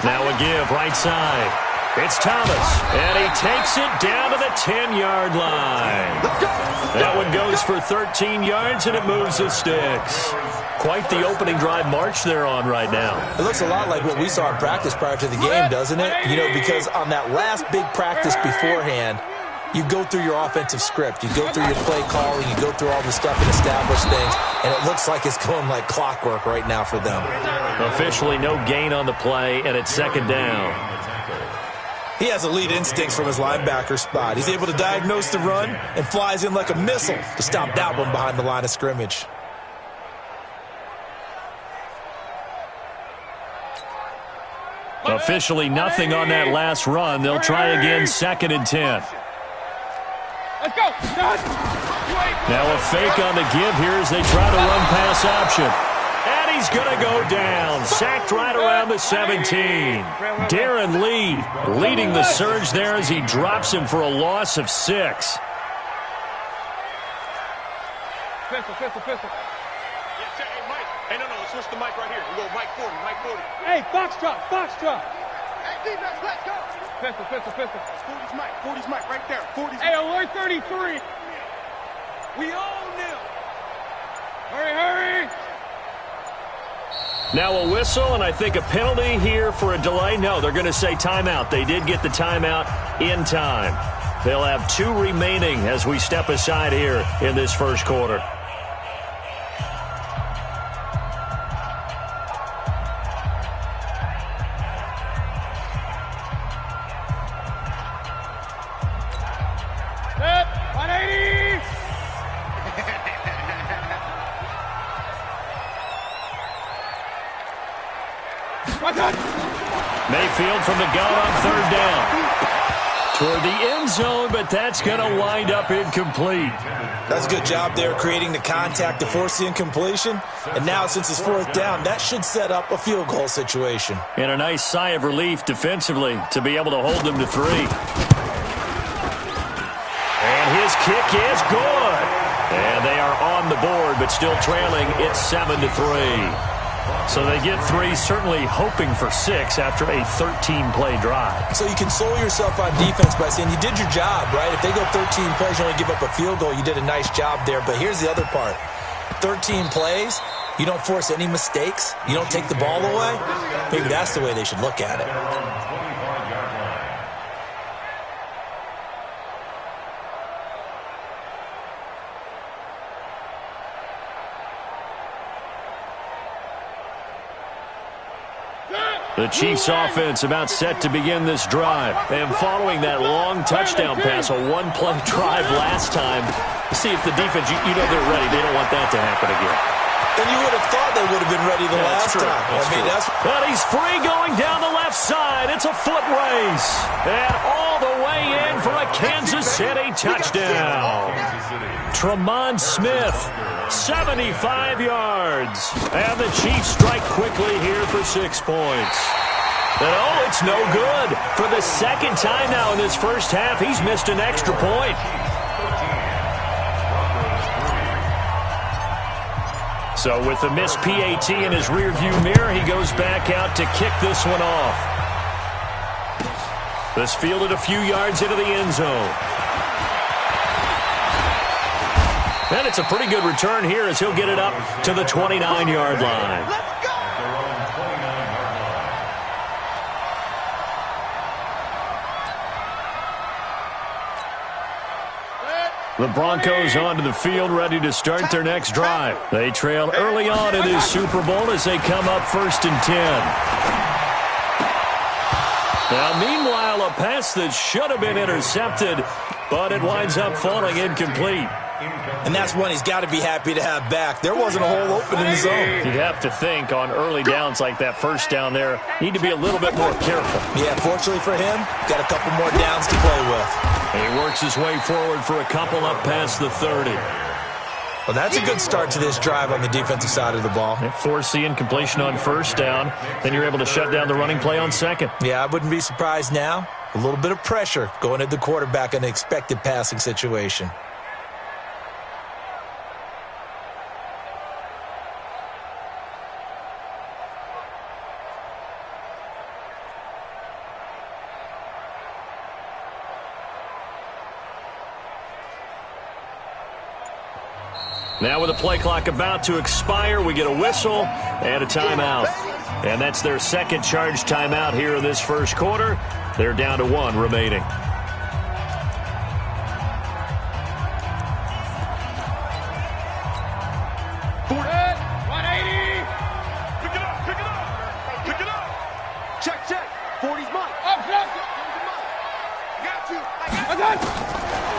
Now a give right side. It's Thomas, and he takes it down to the 10-yard line. That one goes for 13 yards, and it moves the sticks. Quite the opening drive march they're on right now. It looks a lot like what we saw in practice prior to the game, doesn't it? You know, because on that last big practice beforehand, you go through your offensive script. You go through your play calling. You go through all the stuff and establish things. And it looks like it's going like clockwork right now for them. Officially no gain on the play, and it's second down. He has elite instincts from his linebacker spot. He's able to diagnose the run and flies in like a missile to stop that one behind the line of scrimmage. Officially nothing on that last run. They'll try again, second and 10. Let's go. Now a fake on the give here as they try to run pass option. And he's going to go down. Sacked right around the 17. Darren Lee leading the surge there as he drops him for a loss of 6. Pistol. Hey, Mike. Hey, no, switch the mic right here. We go Mike 40, Mike 40. Hey, Foxtrot. Hey, defense, let's go. Pistol. 40's Mike, right there. 40's Hey, alert 33. We own them. Hurry. Now a whistle, and I think a penalty here for a delay. No, they're going to say timeout. They did get the timeout in time. They'll have 2 remaining as we step aside here in this first quarter. Set. 180. Mayfield from the gun on third down. Toward the end zone, but that's going to wind up incomplete. That's a good job there creating the contact to force the incompletion. And now since it's fourth down, that should set up a field goal situation. And a nice sigh of relief defensively to be able to hold them to 3. And his kick is good. And they are on the board, but still trailing. It's 7-3. So they get 3, certainly hoping for 6 after a 13-play drive. So you console yourself on defense by saying you did your job, right? If they go 13 plays, you only give up a field goal, you did a nice job there. But here's the other part. 13 plays, you don't force any mistakes, you don't take the ball away. Maybe that's the way they should look at it. The Chiefs offense about set to begin this drive. And following that long touchdown pass, a one-play drive last time, see if the defense, you know they're ready. They don't want that to happen again. And you would have thought they would have been ready the last time. But he's free going down the left side. It's a foot race. And all the way in for a Kansas City touchdown. Tremont Smith, 75 yards. And the Chiefs strike quickly here for 6 points. And it's no good. For the second time now in this first half, he's missed an extra point. So with the missed PAT in his rearview mirror, he goes back out to kick this one off. This fielded a few yards into the end zone. And it's a pretty good return here as he'll get it up to the 29-yard line. Let's go! The Broncos onto the field, ready to start their next drive. They trail early on in this Super Bowl as they come up 1st and 10. Now, meanwhile, a pass that should have been intercepted, but it winds up falling incomplete. And that's one he's got to be happy to have back. There wasn't a hole open in the zone. You'd have to think on early downs like that first down there, need to be a little bit more careful. Yeah, fortunately for him, got a couple more downs to play with. And he works his way forward for a couple up past the 30. Well, that's a good start to this drive on the defensive side of the ball. Force the incompletion on first down, then you're able to shut down the running play on second. Yeah, I wouldn't be surprised now. A little bit of pressure going at the quarterback in an expected passing situation. Now with the play clock about to expire, we get a whistle and a timeout. And that's their second charge timeout here in this first quarter. They're down to 1 remaining.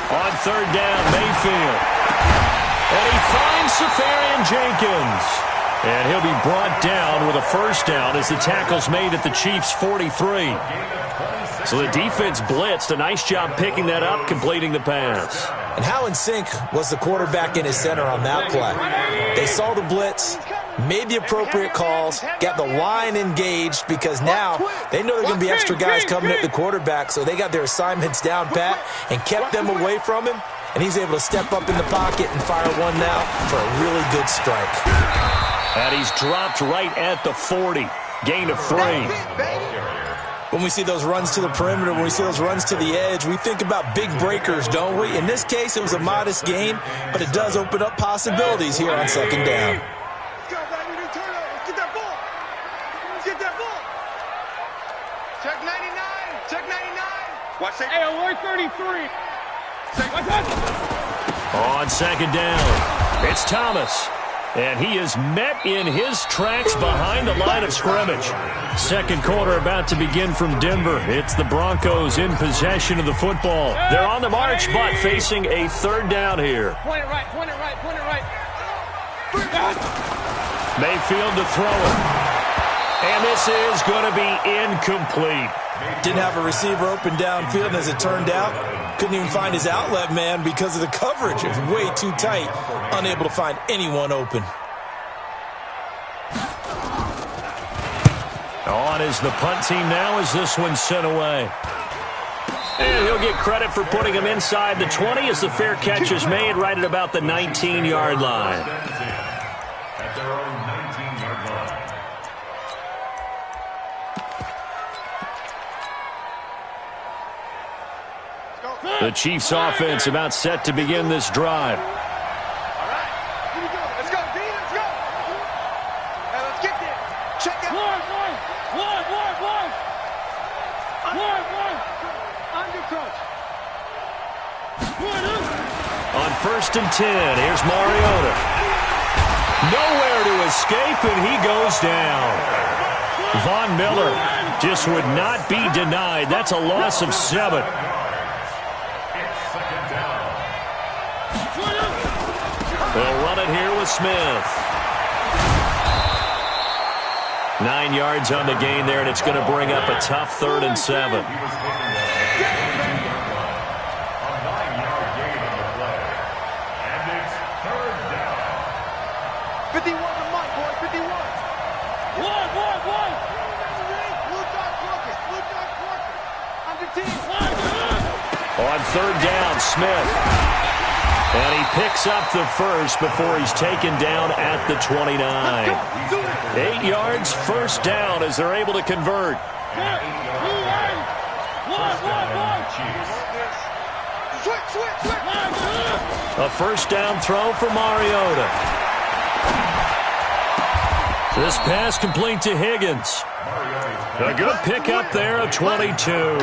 On third down, Mayfield. And he finds Safarian Jenkins. And he'll be brought down with a first down as the tackle's made at the Chiefs' 43. So the defense blitzed. A nice job picking that up, completing the pass. And how in sync was the quarterback in his center on that play? They saw the blitz, made the appropriate calls, got the line engaged because now they know there are going to be extra guys coming at the quarterback, so they got their assignments down pat and kept them away from him, and he's able to step up in the pocket and fire one now for a really good strike. And he's dropped right at the 40. Gain of 3. When we see those runs to the perimeter, when we see those runs to the edge, we think about big breakers, don't we? In this case, it was a modest gain, but it does open up possibilities here on second down. Let's go, baby. New turnover. Get that ball. Get that ball. Check 99. Check 99. Watch that. Hey, alert 33. Watch that. On second down, it's Thomas. And he is met in his tracks behind the line of scrimmage. Second quarter about to begin from Denver. It's the Broncos in possession of the football. They're on the march, but facing a third down here. Point it right, point it right, point it right. Mayfield to throw it. And this is going to be incomplete. Didn't have a receiver open downfield, and as it turned out, couldn't even find his outlet man because of the coverage. It was way too tight, unable to find anyone open. On is the punt team now as this one's sent away. And he'll get credit for putting him inside the 20 as the fair catch is made right at about the 19-yard line. The Chiefs offense about set to begin this drive. All right. Here we go. Let's go, D. Let's go. Hey, let's get there. Check it. One. Under coach. On first and 10, here's Mariota. Nowhere to escape, and he goes down. Von Miller just would not be denied. That's a loss of 7. They'll run it here with Smith. 9 yards on the gain there, and it's going to bring up a tough 3rd and 7. On third down, Smith. And he picks up the first before he's taken down at the 29. 8 yards, first down as they're able to convert. A first down throw for Mariota. This pass complete to Higgins. A good pickup there, a 22.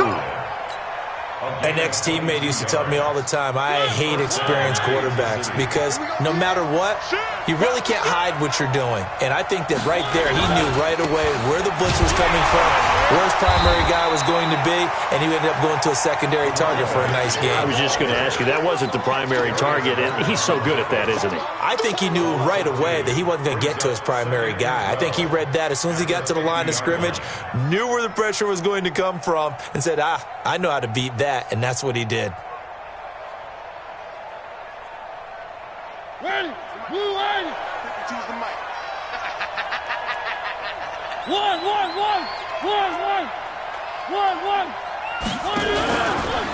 An ex-teammate used to tell me all the time, I hate experienced quarterbacks because no matter what, you really can't hide what you're doing. And I think that right there, he knew right away where the blitz was coming from, where his primary guy was going to be, and he ended up going to a secondary target for a nice game. I was just going to ask you, that wasn't the primary target, and he's so good at that, isn't he? I think he knew right away that he wasn't going to get to his primary guy. I think he read that as soon as he got to the line of scrimmage, knew where the pressure was going to come from, and said, I know how to beat that, and that's what he did. Ready? Blue ready. Choose the mic. One.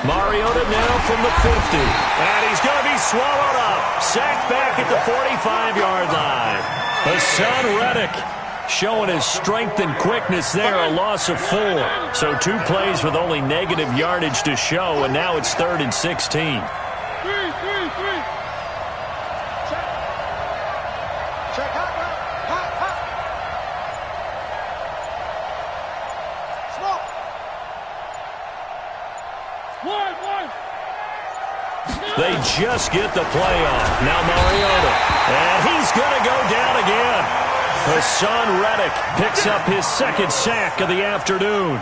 Mariota now from the 50. And he's going to be swallowed up. Sacked back at the 45-yard line. Hassan Reddick showing his strength and quickness there, a loss of 4. So 2 plays with only negative yardage to show, and now it's 3rd and 16. They just get the play off. Now Mariota. And he's going to go down again. Hassan Reddick picks up his second sack of the afternoon.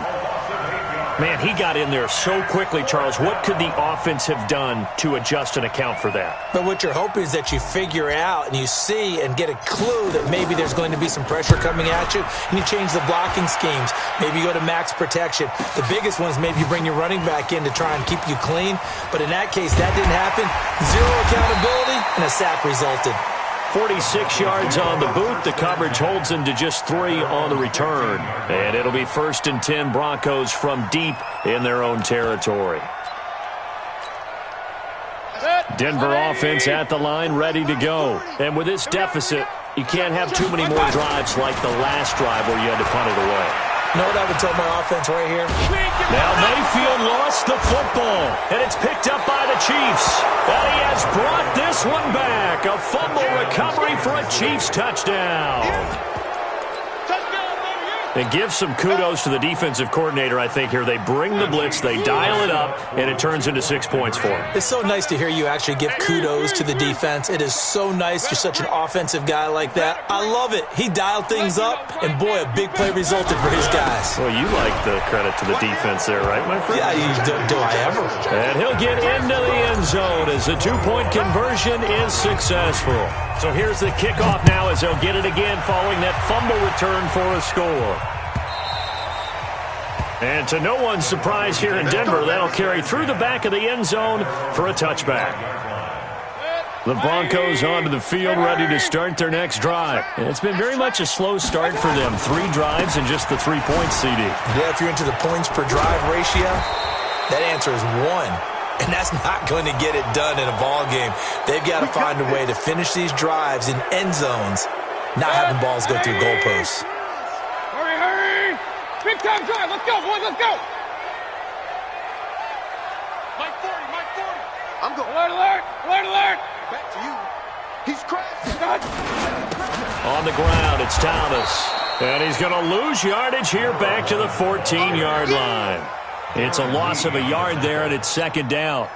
Man, he got in there so quickly, Charles. What could the offense have done to adjust and account for that? But what you're hoping is that you figure out and you see and get a clue that maybe there's going to be some pressure coming at you, and you change the blocking schemes. Maybe you go to max protection. The biggest one is maybe you bring your running back in to try and keep you clean. But in that case, that didn't happen. Zero accountability, and a sack resulted. 46 yards on the boot. The coverage holds him to just 3 on the return. And it'll be 1st and 10 Broncos from deep in their own territory. Denver offense at the line, ready to go. And with this deficit, you can't have too many more drives like the last drive where you had to punt it away. You know what I would tell my offense right here? Now Mayfield lost the football, and it's picked up by the Chiefs. And he has brought this one back. A fumble recovery for a Chiefs touchdown. And give some kudos to the defensive coordinator, I think, here. They bring the blitz, they dial it up, and it turns into 6 points for them. It's so nice to hear you actually give kudos to the defense. It is so nice. You're such an offensive guy like that. I love it. He dialed things up, and boy, a big play resulted for his guys. Well, you like the credit to the defense there, right, my friend? Yeah, do I ever? And he'll get into the end zone as the 2-point conversion is successful. So here's the kickoff now as they'll get it again following that fumble return for a score. And to no one's surprise here in Denver, that'll carry through the back of the end zone for a touchback. The Broncos onto the field ready to start their next drive. And it's been very much a slow start for them. 3 drives and just the 3 points, CD. Yeah, if you're into the points per drive ratio, that answer is 1. And that's not going to get it done in a ball game. They've got to find a way to finish these drives in end zones, not having balls go through goalposts. Hurry, hurry! Big time drive. Let's go, boys. Let's go. Mike 40, Mike 40. I'm going. Alert, alert, alert, alert. Back to you. He's crashing. On the ground, it's Thomas. And he's going to lose yardage here back to the 14-yard line. It's a loss of a yard there, and it's 2nd down.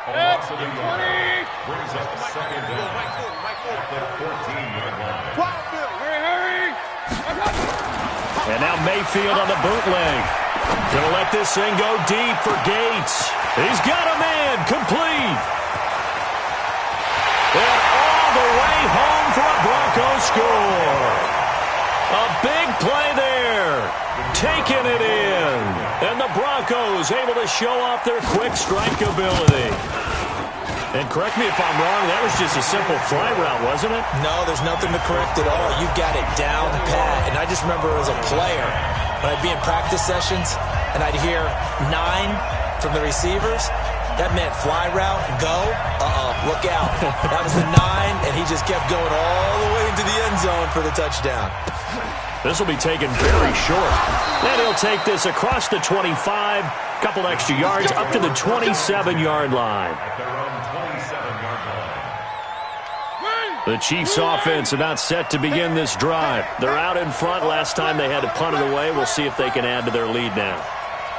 It's 20. Brings up 2nd down. Mike 40, Mike 40. The 14-yard line. Hurry, hurry. And now Mayfield on the bootleg. Gonna let this thing go deep for Gates. He's got a man, complete. And all the way home for a Broncos score. A big play there. Taking it in. And the Broncos able to show off their quick strike ability. And correct me if I'm wrong, that was just a simple fly route, wasn't it? No, there's nothing to correct at all. You've got it down pat. And I just remember as a player, when I'd be in practice sessions and I'd hear 9 from the receivers, that meant fly route, go, look out. That was the 9, and he just kept going all the way into the end zone for the touchdown. This will be taken very short. And he'll take this across the 25, couple extra yards, up to the 27-yard line. The Chiefs offense about set to begin this drive. They're out in front. Last time they had to punt it away. We'll see if they can add to their lead now.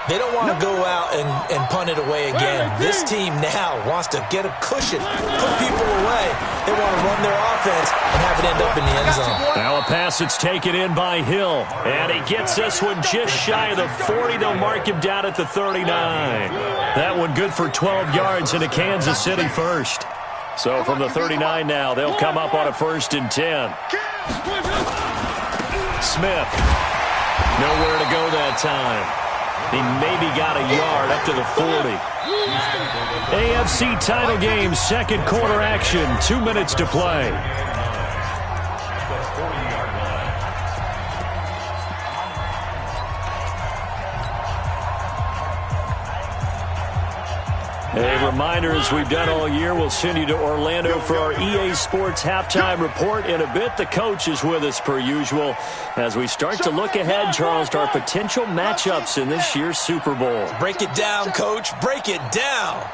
They don't want to go out and punt it away again. This team now wants to get a cushion, put people away. They want to run their offense and have it end up in the end zone. Now a pass that's taken in by Hill. And he gets this one just shy of the 40. They'll mark him down at the 39. That one good for 12 yards into Kansas City first. So from the 39 now, they'll come up on a 1st and 10. Smith. Nowhere to go that time. He maybe got a yard up to the 40. AFC title game, 2nd quarter action. 2 minutes to play. A reminder, as we've done all year, we'll send you to Orlando for our EA Sports halftime report. In a bit, the coach is with us per usual as we start to look ahead, Charles, to our potential matchups in this year's Super Bowl. Break it down, Coach. Break it down.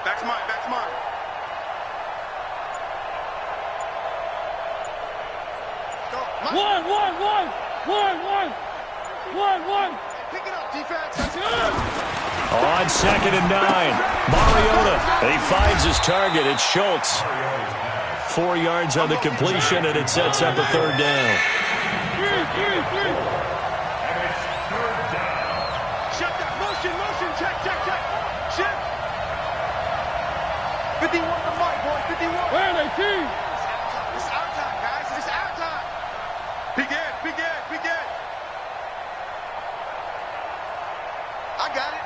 Back's mine, back's mine. One. Pick it up, defense. That's it. On 2nd and 9, Mariota. He finds his target. It's Schultz. 4 yards on the completion, and it sets up a 3rd down. Shut that. Motion. Check. Shift. 51 to Mike, boy. 51. Where are they, team? It's our time, guys. It's our time. Begin. I got it.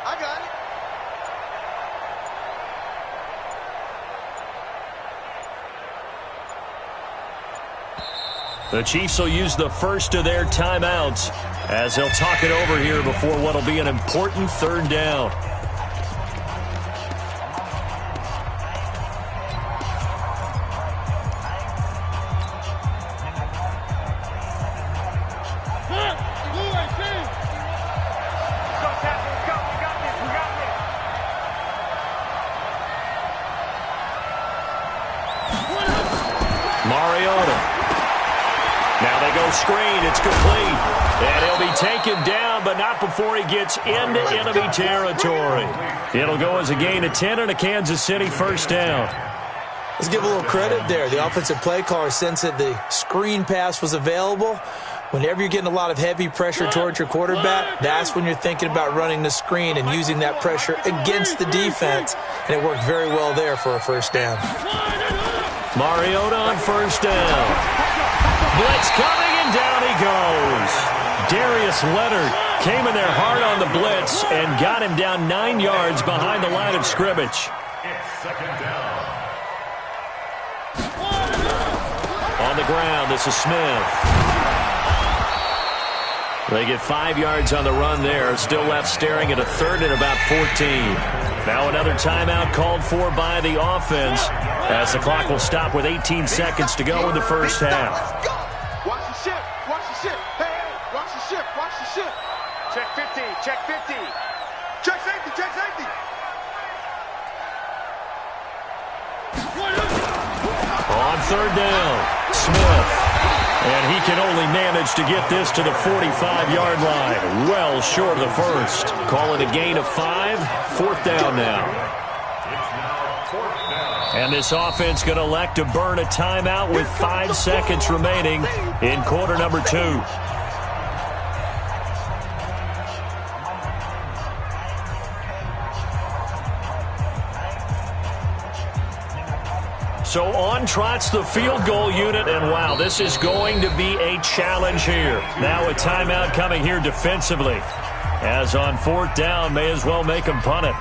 The Chiefs will use the first of their timeouts as they'll talk it over here before what will be an important 3rd down. Mariota. Now they go screen. It's complete. And he'll be taken down, but not before he gets into enemy territory. It'll go as a gain of 10 and a Kansas City 1st down. Let's give a little credit there. The offensive play caller sensed that the screen pass was available. Whenever you're getting a lot of heavy pressure towards your quarterback, that's when you're thinking about running the screen and using that pressure against the defense. And it worked very well there for a 1st down. Mariota on 1st down. Blitz coming, and down he goes. Darius Leonard came in there hard on the blitz and got him down 9 yards behind the line of scrimmage. It's 2nd down. On the ground, this is Smith. They get 5 yards on the run there. Still left staring at a 3rd and about 14. Now another timeout called for by the offense as the clock will stop with 18 seconds to go in the 1st half. Watch the ship. Hey, watch the ship. Check 50. Check safety. On 3rd down, Smith. And he can only manage to get this to the 45-yard line. Well short of the 1st. Call it a gain of 5. 4th down now. And this offense going to elect to burn a timeout with 5 seconds remaining in quarter number 2. So on trots the field goal unit, and wow, this is going to be a challenge here. Now a timeout coming here defensively. As on 4th down, may as well make them punt it.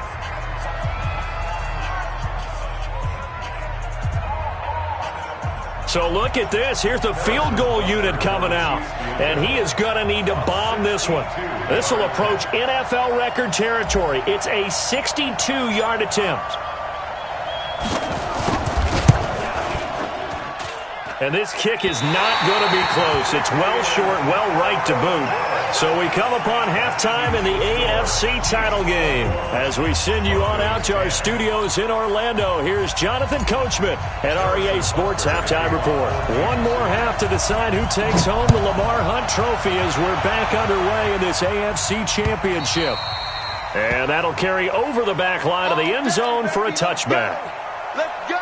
So look at this. Here's the field goal unit coming out. And he is going to need to bomb this one. This will approach NFL record territory. It's a 62-yard attempt. And this kick is not going to be close. It's well short, well right to boot. So we come upon halftime in the AFC title game. As we send you on out to our studios in Orlando, here's Jonathan Coachman at REA Sports Halftime Report. One more half to decide who takes home the Lamar Hunt Trophy as we're back underway in this AFC Championship. And that'll carry over the back line of the end zone for a touchback. Let's go.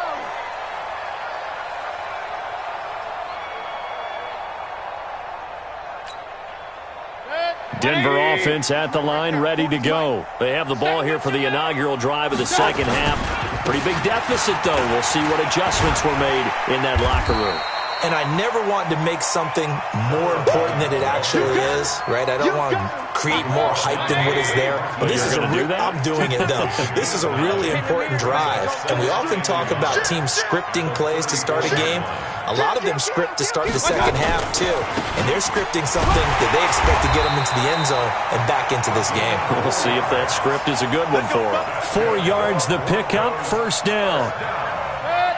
Denver offense at the line, ready to go. They have the ball here for the inaugural drive of the 2nd half. Pretty big deficit, though. We'll see what adjustments were made in that locker room. And I never want to make something more important than it actually is, right? I don't want to create more hype than what is there. But this is I'm doing it, though. This is a really important drive. And we often talk about teams scripting plays to start a game. A lot of them script to start the 2nd half, too. And they're scripting something that they expect to get them into the end zone and back into this game. We'll see if that script is a good one for them. 4 yards the pickup, 1st down.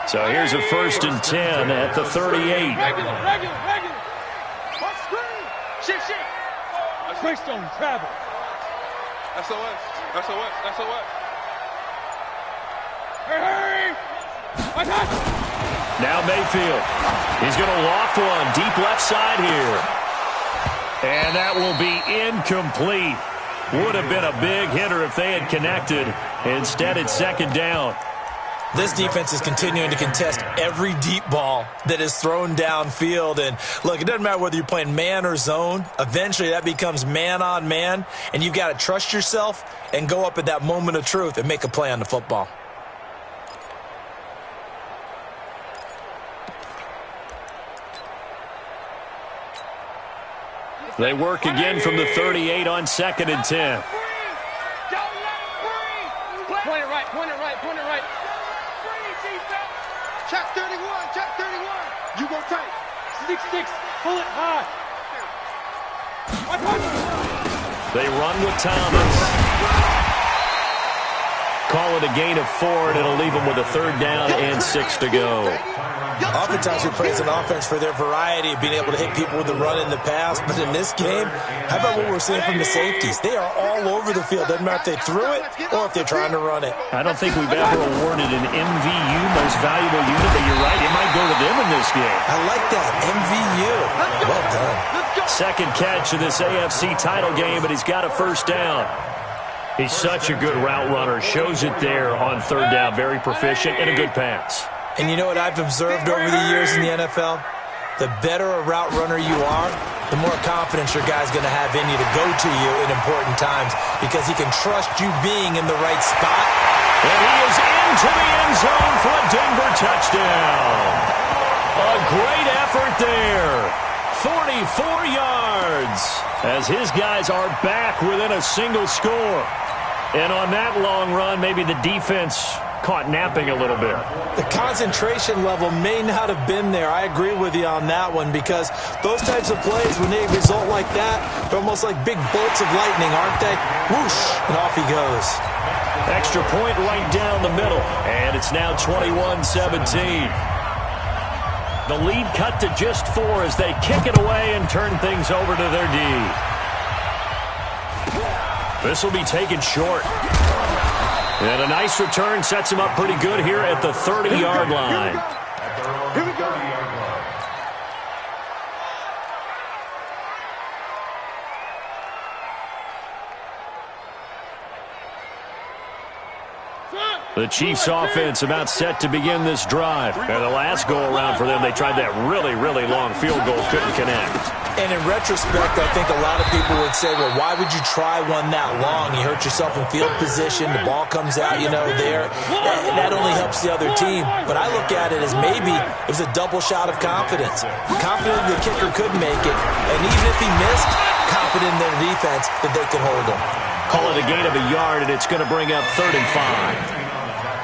So here's a 1st and 10 at the 38. Regular. Shift. Quick stone travel. SOS. Hurry. Now Mayfield. He's going to loft one deep left side here. And that will be incomplete. Would have been a big hitter if they had connected. Instead, it's second down. This defense is continuing to contest every deep ball that is thrown downfield. And, look, it doesn't matter whether you're playing man or zone. Eventually, that becomes man on man. And you've got to trust yourself and go up at that moment of truth and make a play on the football. They work again from the 38 on 2nd and 10. Point it right, point it right, point it right. Check 31, check 31. You go tight. 6-6, pull it high. They run with Thomas. Call it a gain of 4, and it'll leave them with a 3rd down and 6 to go. Oftentimes we praise an offense for their variety of being able to hit people with the run in the pass, but in this game, how about what we're seeing from the safeties? They are all over the field. Doesn't matter if they threw it or if they're trying to run it. I don't think we've ever awarded an MVU, most valuable unit, but you're right, it might go to them in this game. I like that, MVU. Well done. Second catch of this AFC title game, but he's got a 1st down. He's such a good route runner. Shows it there on 3rd down. Very proficient and a good pass. And you know what I've observed over the years in the NFL? The better a route runner you are, the more confidence your guy's going to have in you to go to you in important times because he can trust you being in the right spot. And he is into the end zone for a Denver touchdown. A great effort there. 44 yards as his guys are back within a single score. And on that long run, maybe the defense caught napping a little bit. The concentration level may not have been there. I agree with you on that one because those types of plays, when they result like that, they're almost like big bolts of lightning, aren't they? Whoosh, and off he goes. Extra point right down the middle, and it's now 21-17. The lead cut to just 4 as they kick it away and turn things over to their D. This will be taken short. And a nice return sets him up pretty good here at the 30-yard line. Here we go. The Chiefs offense about set to begin this drive. And the last go-around for them, they tried that really, really long field goal, couldn't connect. And in retrospect, I think a lot of people would say, well, why would you try one that long? You hurt yourself in field position. The ball comes out, there. That only helps the other team. But I look at it as maybe it was a double shot of confidence. Confident the kicker could make it. And even if he missed, confident in their defense that they could hold him. Call it a gain of a yard, and it's going to bring up 3rd and 5.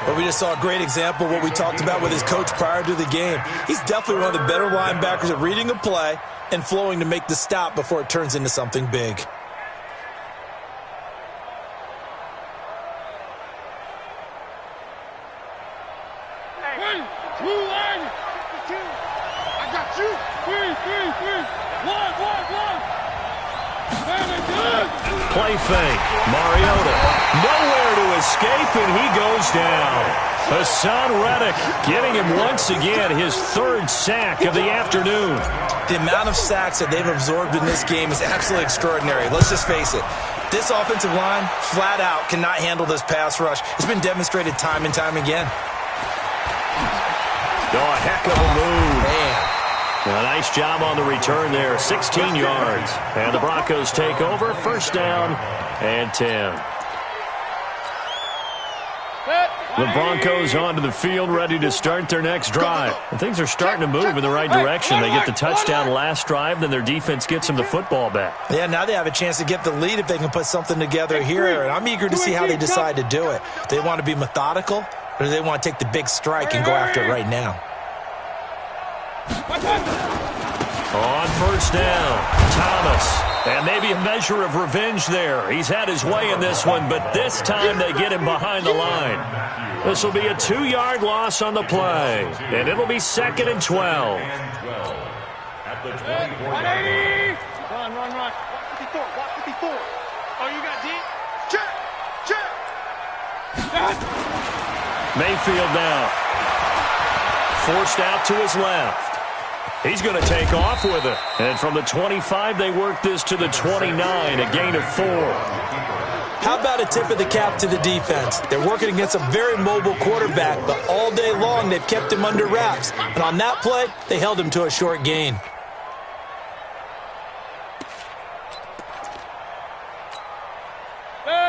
But we just saw a great example of what we talked about with his coach prior to the game. He's definitely one of the better linebackers at reading a play and flowing to make the stop before it turns into something big. Hey, 2 line. 52. I got you. 3. 1. Play fake. Mariota. Nowhere to escape, and he goes down. Hassan Reddick getting him once again his 3rd sack of the afternoon. The amount of sacks that they've absorbed in this game is absolutely extraordinary. Let's just face it. This offensive line, flat out, cannot handle this pass rush. It's been demonstrated time and time again. Oh, a heck of a move. Man. A nice job on the return there, 16 yards. And the Broncos take over, 1st down and 10. The Broncos onto the field, ready to start their next drive. And things are starting to move in the right direction. They get the touchdown last drive, then their defense gets them the football back. Yeah, now they have a chance to get the lead if they can put something together here. And I'm eager to see how they decide to do it. Do they want to be methodical, or do they want to take the big strike and go after it right now? On 1st down, Thomas. And maybe a measure of revenge there. He's had his way in this one, but this time they get him behind the line. This will be a 2-yard loss on the play, and it'll be 2nd and 12. At the 180. Run. 154. 154. Oh, you got D? Check. Mayfield now. Forced out to his left. He's going to take off with it. And from the 25, they work this to the 29, a gain of 4. How about a tip of the cap to the defense? They're working against a very mobile quarterback, but all day long they've kept him under wraps. And on that play, they held him to a short gain.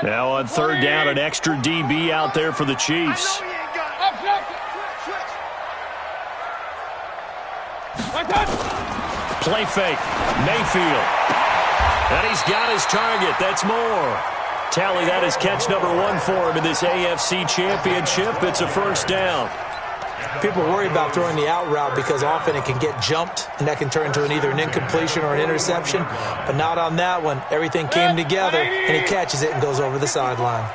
Now on third down, an extra DB out there for the Chiefs. Play fake. Mayfield. And he's got his target. That's more. Tally, that is catch number 1 for him in this AFC Championship. It's a first down. People worry about throwing the out route because often it can get jumped, and that can turn into either an incompletion or an interception. But not on that one. Everything came together, and he catches it and goes over the sideline.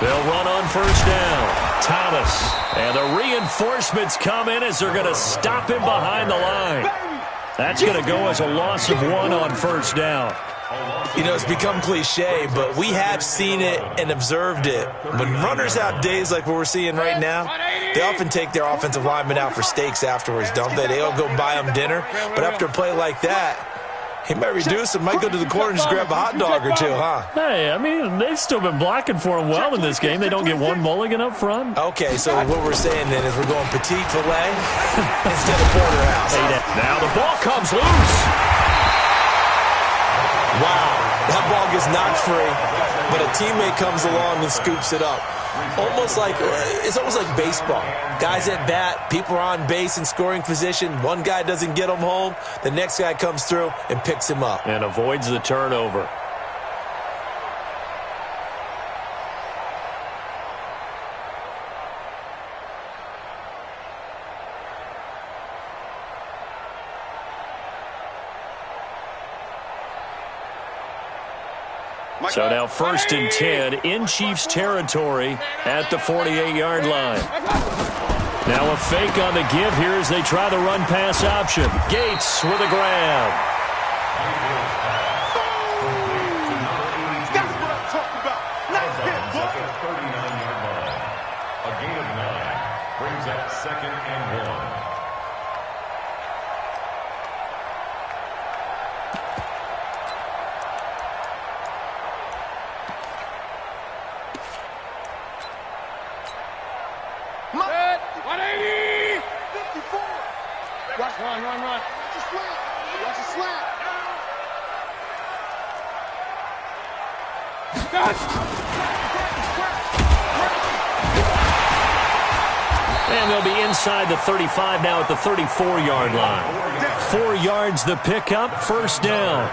They'll run on first down. Thomas. And the reinforcements come in as they're going to stop him behind the line. That's going to go as a loss of 1 on first down. You know, it's become cliche, but we have seen it and observed it. When runners have days like what we're seeing right now, they often take their offensive linemen out for steaks afterwards, don't they? They all go buy them dinner. But after a play like that, he might reduce him, might go to the corner and just grab a hot dog or two, huh? Hey, I mean, they've still been blocking for him well in this game. They don't get one mulligan up front. Okay, so what we're saying then is we're going petite filet instead of porterhouse. Now the ball comes loose. Wow, that ball gets knocked free, but a teammate comes along and scoops it up. It's almost like baseball. Guys at bat, people are on base in scoring position. One guy doesn't get him home. The next guy comes through and picks him up. And avoids the turnover. So now 1st and 10 in Chiefs territory at the 48-yard line. Now a fake on the give here as they try the run-pass option. Gates with a grab. That's what I'm talking about. Nice hit, boy. 39-yard line. A gain of 9 brings up 2nd and 1. Run. Watch the slant. Watch the slant. And they'll be inside the 35 now at the 34-yard line. 4 yards the pickup, first down.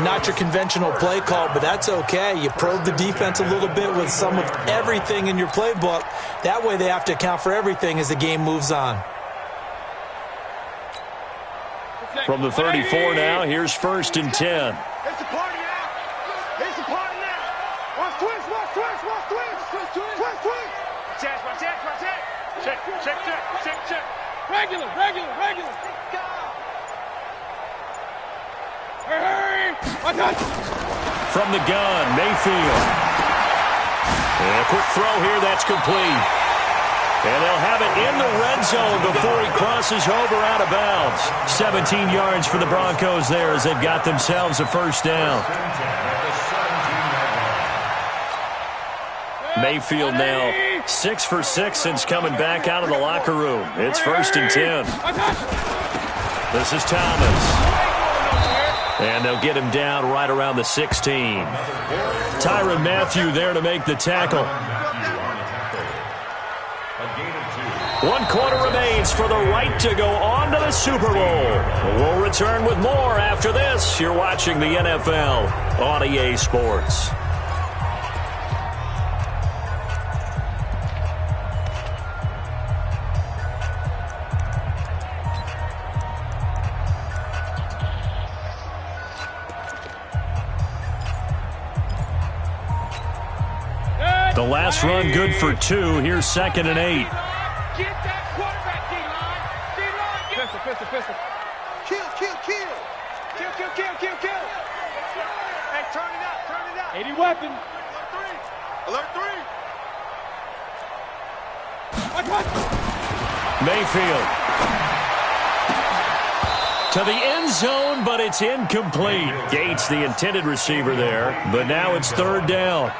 Not your conventional play call, but that's okay. You probe the defense a little bit with some of everything in your playbook. That way they have to account for everything as the game moves on. From the 34 now, here's 1st and 10. It's a party now. It's a party now. Watch twist. Check. Regular. Hurry. From the gun, Mayfield. And a quick throw here, that's complete. And they'll have it in the red zone before he crosses over out of bounds. 17 yards for the Broncos there as they've got themselves a first down. Mayfield now 6 for 6 since coming back out of the locker room. It's 1st and 10. This is Thomas. And they'll get him down right around the 16. Tyrann Mathieu there to make the tackle. 1 quarter remains for the right to go on to the Super Bowl. We'll return with more after this. You're watching the NFL on EA Sports. The last run good for 2. Here's 2nd and 8. Get that quarterback, D-line. Pistol. Kill. Hey, turn it up. 80 weapon. Alert 3. Mayfield. to the end zone, but it's incomplete. Gates, the intended receiver there, but now it's third down.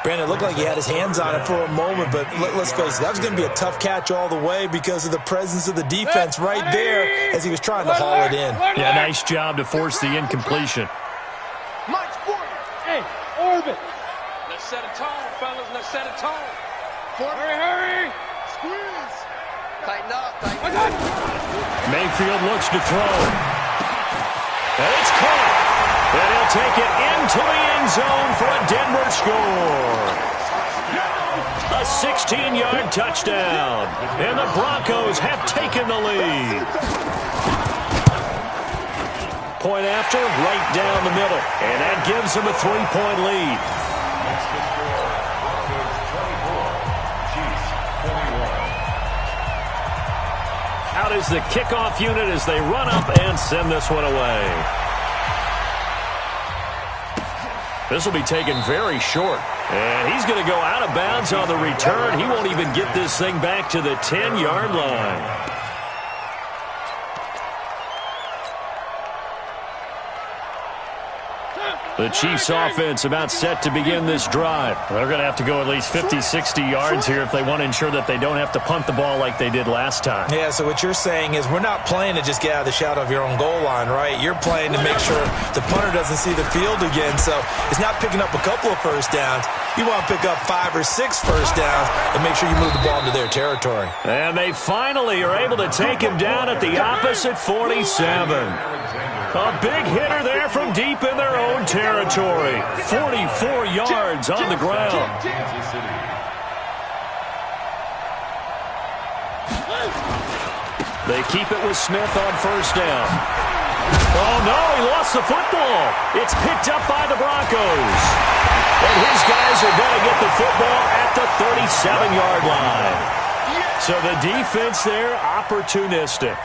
Brandon, it looked like he had his hands on it for a moment, but let's face it, that was going to be a tough catch all the way because of the presence of the defense right there as he was trying to haul it in. Yeah, nice job to force the incompletion. Mike's 40. Hey, orbit. Let's set a tone, fellas. Let's set a tone. Hurry. Squeeze. Tighten up. Tighten up. Mayfield looks to throw. And it's caught. And he'll take it into the end zone for a Denver score. A 16-yard touchdown. And the Broncos have taken the lead. Point after, right down the middle. And that gives them a 3-point lead. Next to score, Broncos 24, Chiefs 21. Out is the kickoff unit as they run up and send this one away. This will be taken very short. And he's going to go out of bounds on the return. He won't even get this thing back to the 10-yard line. The Chiefs offense about set to begin this drive. They're going to have to go at least 50, 60 yards here if they want to ensure that they don't have to punt the ball like they did last time. Yeah, so what you're saying is we're not playing to just get out of the shadow of your own goal line, right? You're playing to make sure the punter doesn't see the field again. So it's not picking up a couple of first downs. You want to pick up 5 or 6 first downs and make sure you move the ball into their territory. And they finally are able to take him down at the opposite 47. A big hitter there from deep in their own territory. 44 yards on the ground. They keep it with Smith on first down. Oh, no, he lost the football. It's picked up by the Broncos. And his guys are going to get the football at the 37-yard line. So the defense there, opportunistic.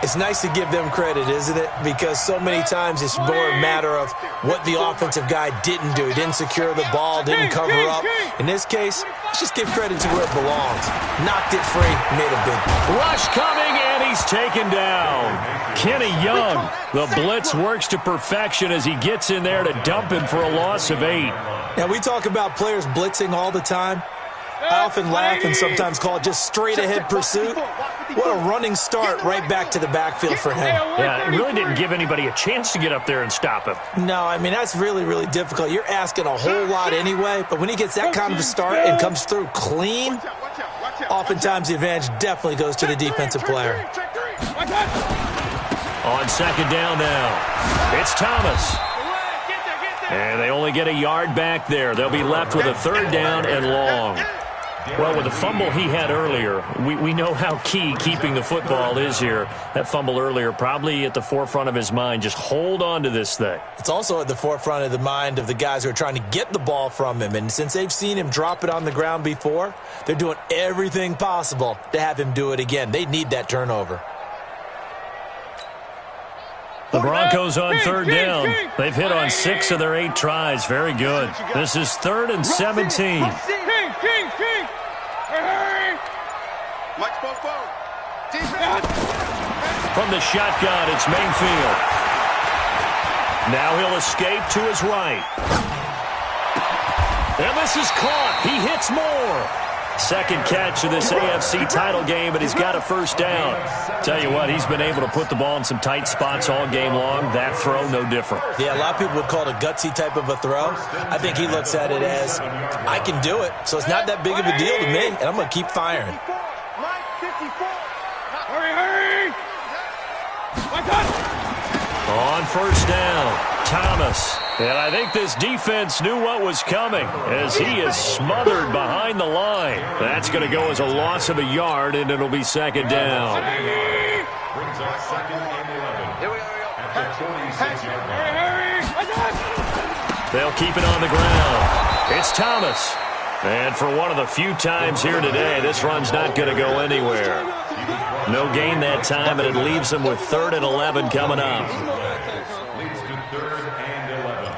It's nice to give them credit, isn't it? Because so many times it's more a matter of what the offensive guy didn't do. He didn't secure the ball, didn't cover up. In this case, let's just give credit to where it belongs. Knocked it free, made a big rush coming, and he's taken down. Kenny Young, the blitz works to perfection as he gets in there to dump him for a loss of 8. Now, we talk about players blitzing all the time. I often laugh and sometimes call it just straight-ahead pursuit. What a running start right back to the backfield for him. Yeah, it really didn't give anybody a chance to get up there and stop him. No, I mean, that's really, really difficult. You're asking a whole lot anyway, but when he gets that kind of a start and comes through clean, oftentimes the advantage definitely goes to the defensive player. On second down now, it's Thomas. And they only get a yard back there. They'll be left with a third down and long. Well, with the fumble he had earlier, we know how key keeping the football is here. That fumble earlier probably at the forefront of his mind. Just hold on to this thing. It's also at the forefront of the mind of the guys who are trying to get the ball from him. And since they've seen him drop it on the ground before, they're doing everything possible to have him do it again. They need that turnover. The Broncos on third down. They've hit on 6 of their 8 tries. Very good. This is 3rd and 17. From the shotgun, it's Mayfield. Now he'll escape to his right. And this is caught. He hits more. Second catch of this AFC title game, and he's got a first down. Tell you what, he's been able to put the ball in some tight spots all game long. That throw, no different. Yeah, a lot of people would call it a gutsy type of a throw. I think he looks at it as, I can do it, so it's not that big of a deal to me, and I'm going to keep firing. Hurry! On first down, Thomas. And I think this defense knew what was coming as he is smothered behind the line. That's going to go as a loss of a yard, and it'll be second down. Brings up 2nd and 11. Here we go. At the 46-yard line. They'll keep it on the ground. It's Thomas. And for one of the few times here today, this run's not going to go anywhere. No gain that time, and it leaves them with 3rd and 11 coming up. Leads to 3rd and 11.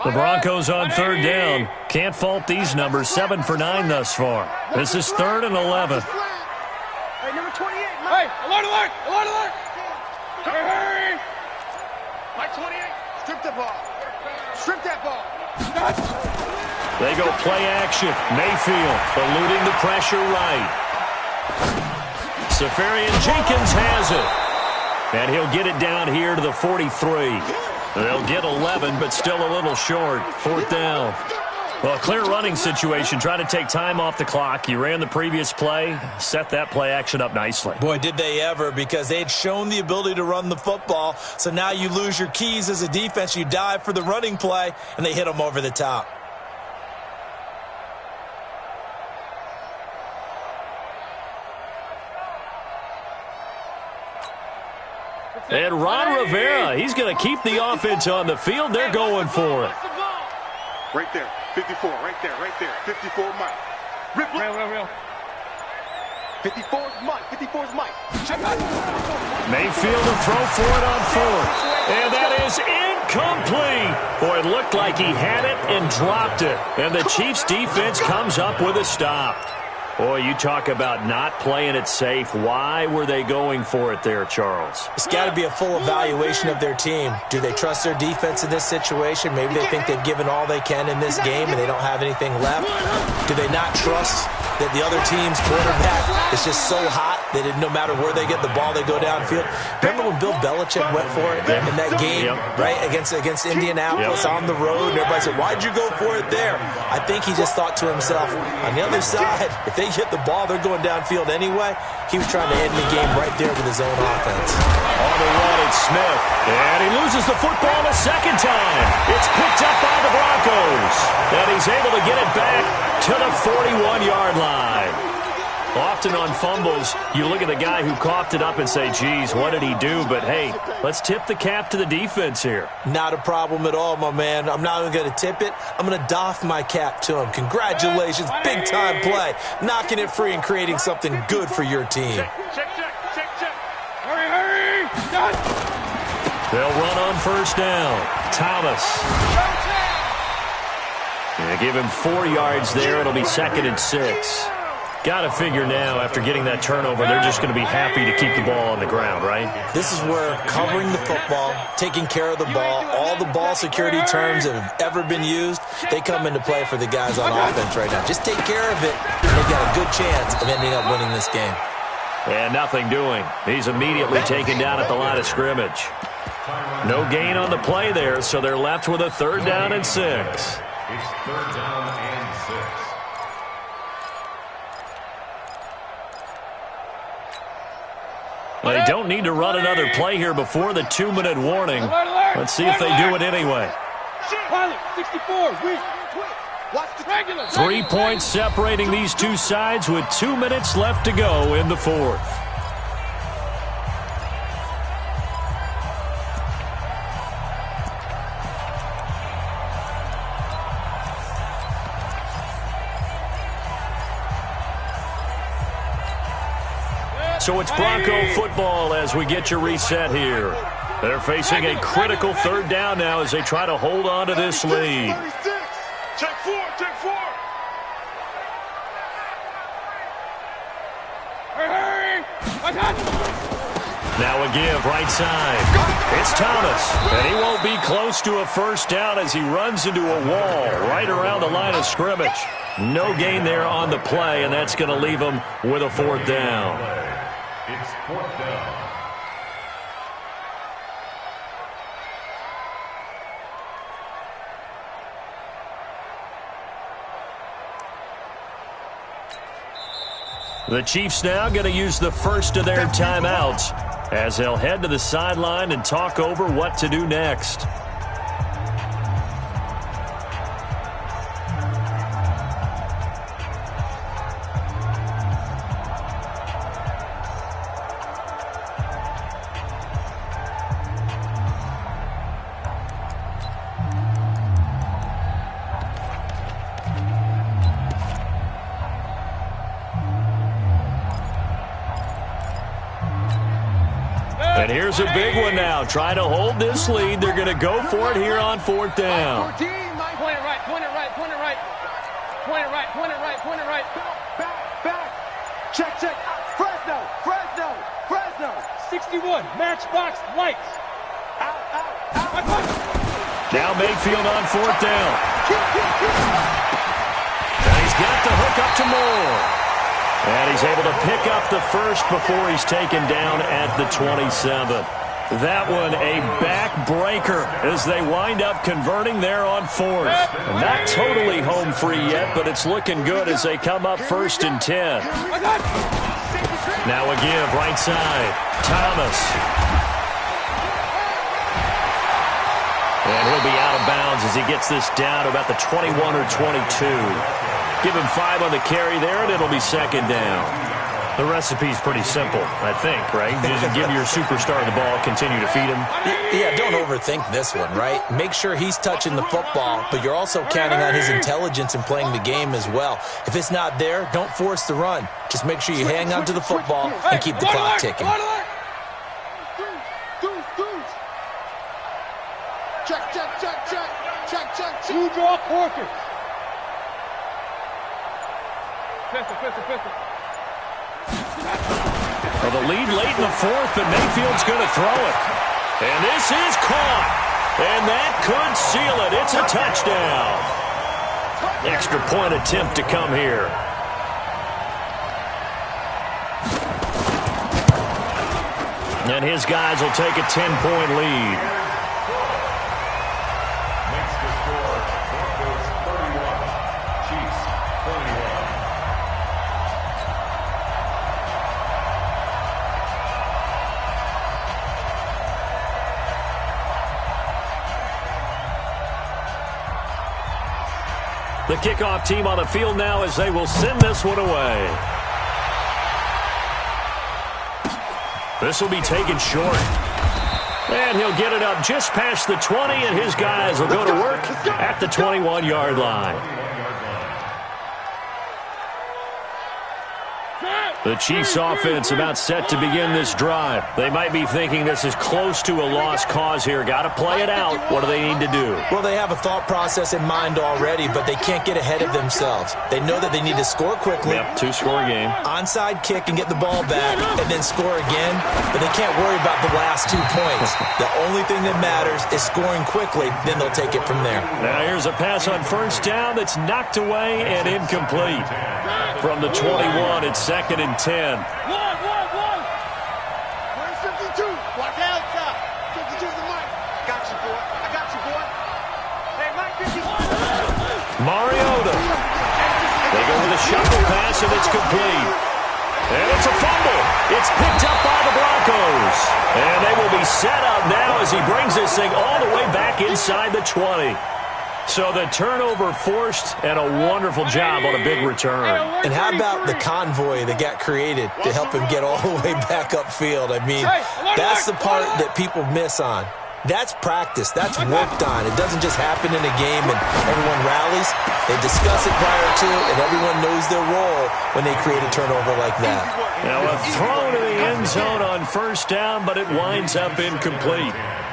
The Broncos on third down. Can't fault these numbers. 7 for 9 thus far. This is 3rd and 11. Hey, number 28. Hey, alert, alert, alert, alert. Hey, Mike 28. Strip the ball. Strip that ball. They go play action. Mayfield eluding the pressure right. Safarian Jenkins has it. And he'll get it down here to the 43. They'll get 11, but still a little short. 4th down. Well, clear running situation. Try to take time off the clock. You ran the previous play. Set that play action up nicely. Boy, did they ever, because they had shown the ability to run the football. So now you lose your keys as a defense. You dive for the running play, and they hit them over the top. And Ron Rivera, he's going to keep the offense on the field. They're going for it. Right there. 54, right there, right there. 54 Mike. Rip, real. 54's Mike. 54's Mike. Mayfield will throw for it on 4th. And that is incomplete. Boy, it looked like he had it and dropped it. And the Chiefs defense comes up with a stop. Boy, you talk about not playing it safe. Why were they going for it there, Charles? It's got to be a full evaluation of their team. Do they trust their defense in this situation? Maybe they think they've given all they can in this game and they don't have anything left. Do they not trust that the other team's quarterback is just so hot that no matter where they get the ball, they go downfield? Remember when Bill Belichick went for it in that game, right, against Indianapolis on the road? And everybody said, why'd you go for it there? I think he just thought to himself, on the other side, if they hit the ball, they're going downfield anyway. He was trying to end the game right there with his own offense. On the run, it's Smith. And he loses the football a second time. It's picked up by the Broncos. And he's able to get it back to the 41-yard line. Often on fumbles, you look at the guy who coughed it up and say, geez, what did he do? But, hey, let's tip the cap to the defense here. Not a problem at all, my man. I'm not even going to tip it. I'm going to doff my cap to him. Congratulations, big-time play. Knocking it free and creating something good for your team. Check. Hurry. Done. They'll run on first down. Thomas. Yeah, give him 4 yards there. It'll be 2nd and 6. Got to figure now, after getting that turnover, they're just going to be happy to keep the ball on the ground, right? This is where covering the football, taking care of the ball, all the ball security terms that have ever been used, they come into play for the guys on offense right now. Just take care of it, and they've got a good chance of ending up winning this game. And nothing doing. He's immediately taken down at the line of scrimmage. No gain on the play there, so they're left with a 3rd down and 6. It's 3rd down and 6. They don't need to run another play here before the 2-minute warning. Let's see if they do it anyway. 3 points separating these two sides with 2 minutes left to go in the 4th. So it's Bronco football as we get your reset here. They're facing a critical 3rd down now as they try to hold on to this lead. Check 4. Hurry. Now a give right side. It's Thomas, and he won't be close to a 1st down as he runs into a wall right around the line of scrimmage. No gain there on the play, and that's going to leave him with a 4th down. It's 4th down. The Chiefs now going to use the first of their timeouts as they'll head to the sideline and talk over what to do next. And here's a big one now. Trying to hold this lead. They're going to go for it here on 4th down. point it right. Back. Check. Fresno. 61, matchbox lights. Out. Now Mayfield on fourth down. And he's got the hook up to Moore. And he's able to pick up the first before he's taken down at the 27. That one a backbreaker as they wind up converting there on fourth. Not totally home free yet, but it's looking good as they come up 1st and 10. Now a give right side. Thomas. And he'll be out of bounds as he gets this down to about the 21 or 22. Give him 5 on the carry there, and it'll be 2nd down. The recipe's pretty simple, I think, right? Just give your superstar the ball, continue to feed him. Yeah, don't overthink this one, right? Make sure he's touching the football, but you're also counting on his intelligence in playing the game as well. If it's not there, don't force the run. Just make sure you hang on to the football and keep the clock ticking. Check. Two draw quarters. Pistol. Well, the lead late in the fourth, but Mayfield's going to throw it. And this is caught. And that could seal it. It's a touchdown. Extra point attempt to come here. And his guys will take a 10-point lead. Makes the score Broncos 31, Chiefs 31. The kickoff team on the field now as they will send this one away. This will be taken short. And he'll get it up just past the 20, and his guys will go to work at the 21-yard line. The Chiefs offense about set to begin this drive. They might be thinking this is close to a lost cause here. Got to play it out. What do they need to do? Well, they have a thought process in mind already, but they can't get ahead of themselves. They know that they need to score quickly. Yep, 2-score game. Onside kick and get the ball back and then score again, but they can't worry about the last 2 points. The only thing that matters is scoring quickly, then they'll take it from there. Now here's a pass on first down that's knocked away and incomplete. From the 21, it's 2nd and 10. 1. 152. Watch out, top. 52 to the mic. Got you, boy. I got you, boy. Hey, Mike 50. Mariota. They go with a shuffle pass, and it's complete. And it's a fumble. It's picked up by the Broncos. And they will be set up now as he brings this thing all the way back inside the 20. So the turnover forced, and a wonderful job on a big return. And how about the convoy that got created to help him get all the way back upfield? I mean, that's the part that people miss on. That's practice. That's worked on. It doesn't just happen in a game and everyone rallies. They discuss it prior to, and everyone knows their role when they create a turnover like that. Now a throw to the end zone on first down, but it winds up incomplete.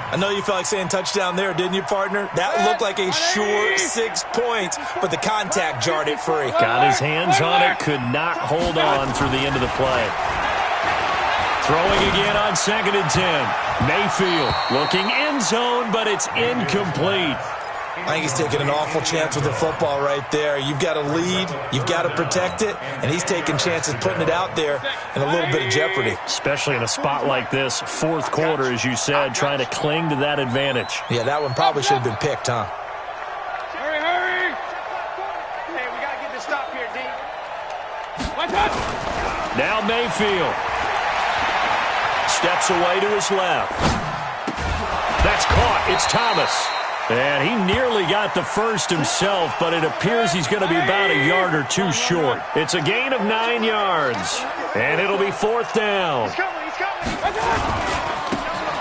I know you felt like saying touchdown there, didn't you, partner? That looked like a sure 6 points, but the contact jarred it free. Got his hands on it, could not hold on through the end of the play. Throwing again on 2nd and 10. Mayfield looking end zone, but it's incomplete. I think he's taking an awful chance with the football right there. You've got to lead, you've got to protect it, and he's taking chances putting it out there in a little bit of jeopardy. Especially in a spot like this, fourth quarter, as you said, trying to cling to that advantage. Yeah, that one probably should have been picked, huh? Hurry! Hey, we got to get this stop here, D. Now Mayfield steps away to his left. That's caught. It's Thomas. And he nearly got the first himself, but it appears he's going to be about a yard or two short. It's a gain of 9 yards, and it'll be 4th down. He's coming.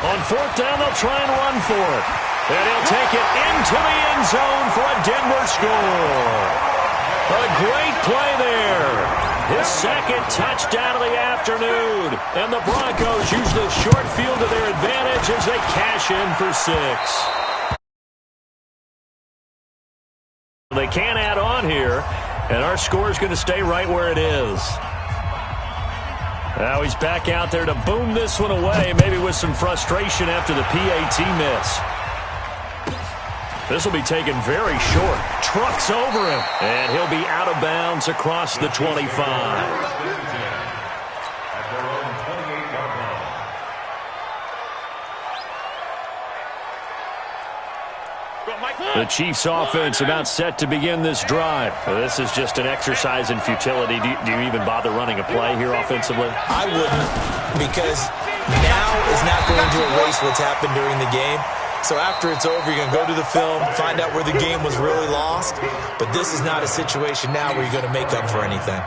On 4th down, they'll try and run for it. And he'll take it into the end zone for a Denver score. A great play there. His 2nd touchdown of the afternoon. And the Broncos use the short field to their advantage as they cash in for 6. They can add on here And our score is going to stay right where it is. Now he's back out there to boom this one away, maybe with some frustration after the PAT miss. This will be taken very short. Trucks over him. And he'll be out of bounds across the 25. The Chiefs offense about set to begin this drive. This is just an exercise in futility. Do you even bother running a play here offensively? I wouldn't, because now is not going to erase what's happened during the game. So after it's over, you're going to go to the film, find out where the game was really lost. But this is not a situation now where you're going to make up for anything.